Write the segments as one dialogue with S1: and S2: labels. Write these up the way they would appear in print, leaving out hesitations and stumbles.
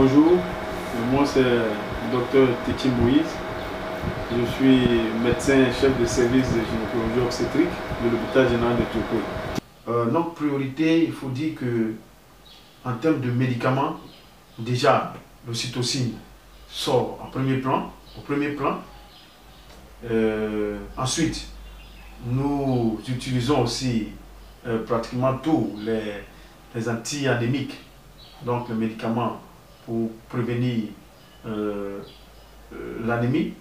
S1: Bonjour, moi c'est le docteur Titi Moïse. Je suis médecin chef de service de gynécologie obstétrique de l'hôpital général de Turquie. Notre priorité, il faut dire que en termes de médicaments, déjà l'ocytocine sort au premier plan. Ensuite, nous utilisons aussi pratiquement tous les anti-anémiques, donc les médicaments pour prévenir l'anémie,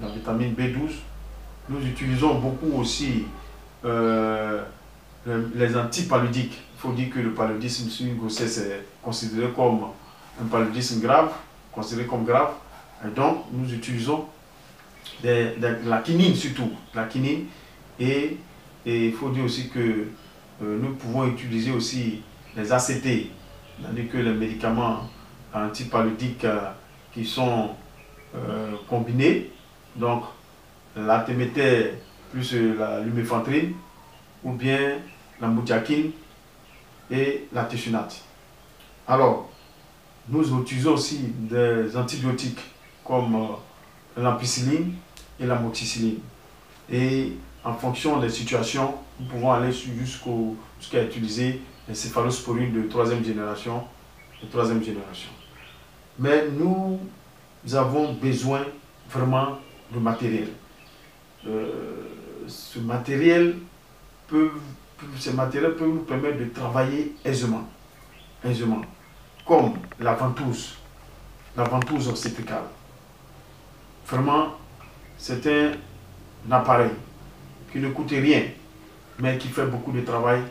S1: la vitamine B12. Nous utilisons beaucoup aussi les antipaludiques. Il faut dire que le paludisme sur une grossesse est considéré comme un paludisme grave, considéré comme grave. Et donc, nous utilisons la quinine surtout, la quinine. Et il faut dire aussi que nous pouvons utiliser aussi les ACT, c'est-à-dire que les médicaments antipaludiques qui sont combinés, donc la Téméter plus la lumefantrine, ou bien la moutiakine et la téchunate. Alors, nous utilisons aussi des antibiotiques comme l'ampicilline et la moxicilline. Et en fonction des situations, nous pouvons aller jusqu'à utiliser les céphalosporines de troisième génération. Mais nous avons besoin vraiment de matériel. Ce matériel peut nous permettre de travailler aisément, comme la ventouse obstétricale. Vraiment, c'est un appareil qui ne coûte rien, mais qui fait beaucoup de travail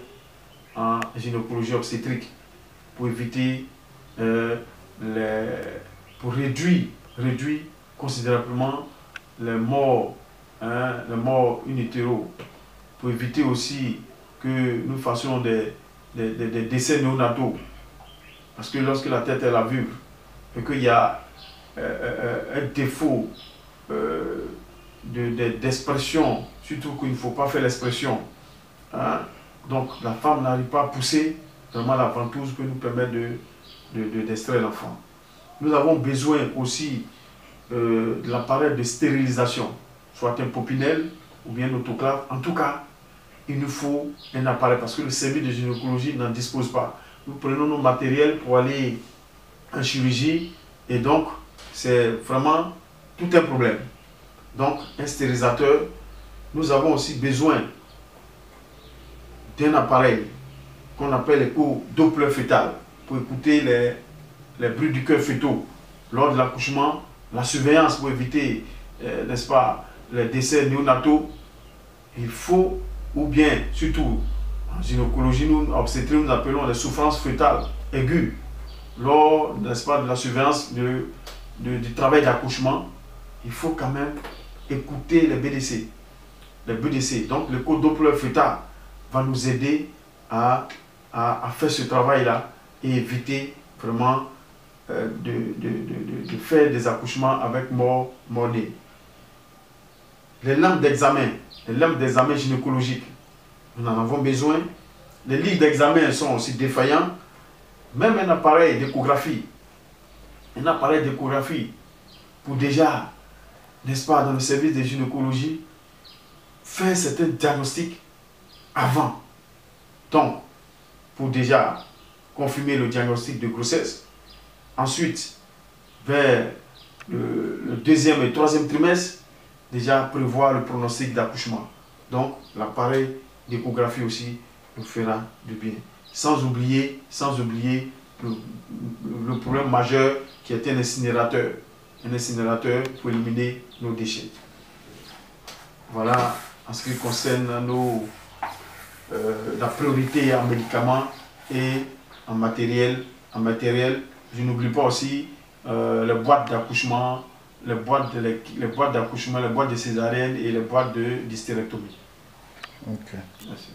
S1: en gynécologie obstétrique pour éviter, pour réduire considérablement les morts in utero, pour éviter aussi que nous fassions des décès néonataux. Parce que lorsque la tête est la vulve et qu'il y a un défaut d'expression, surtout qu'il ne faut pas faire l'expression, donc la femme n'arrive pas à pousser, vraiment la ventouse peut nous permettre d'extraire l'enfant. Nous avons besoin aussi de l'appareil de stérilisation, soit un popinel ou bien un autoclave. En tout cas, il nous faut un appareil parce que le service de gynécologie n'en dispose pas. Nous prenons nos matériels pour aller en chirurgie et donc c'est vraiment tout un problème. Donc un stérilisateur. Nous avons aussi besoin d'un appareil qu'on appelle écho Doppler fœtal pour écouter les bruits du cœur fœtaux lors de l'accouchement, la surveillance pour éviter, n'est-ce pas, les décès néonataux. Il faut, ou bien, surtout en gynécologie, nous, obstétrique, nous appelons les souffrances fœtales aiguës lors, n'est-ce pas, de la surveillance du travail d'accouchement. Il faut quand même écouter les BDC. Donc, le code Doppler fœtal va nous aider à faire ce travail-là et éviter vraiment de faire des accouchements avec mort-née. Les lampes d'examen gynécologique, nous en avons besoin. Les livres d'examen sont aussi défaillants. Même un appareil d'échographie pour déjà, n'est-ce pas, dans le service de gynécologie, faire certains diagnostics avant. Donc, pour déjà confirmer le diagnostic de grossesse. Ensuite, vers le deuxième et troisième trimestre, déjà prévoir le pronostic d'accouchement. Donc, l'appareil d'échographie aussi nous fera du bien. Sans oublier le problème majeur qui est un incinérateur. Un incinérateur pour éliminer nos déchets. Voilà en ce qui concerne la priorité en médicaments et en matériel. Je n'oublie pas aussi les boîtes d'accouchement, les boîtes de césarienne et les boîtes d'hystérectomie.
S2: Ok.
S1: Merci.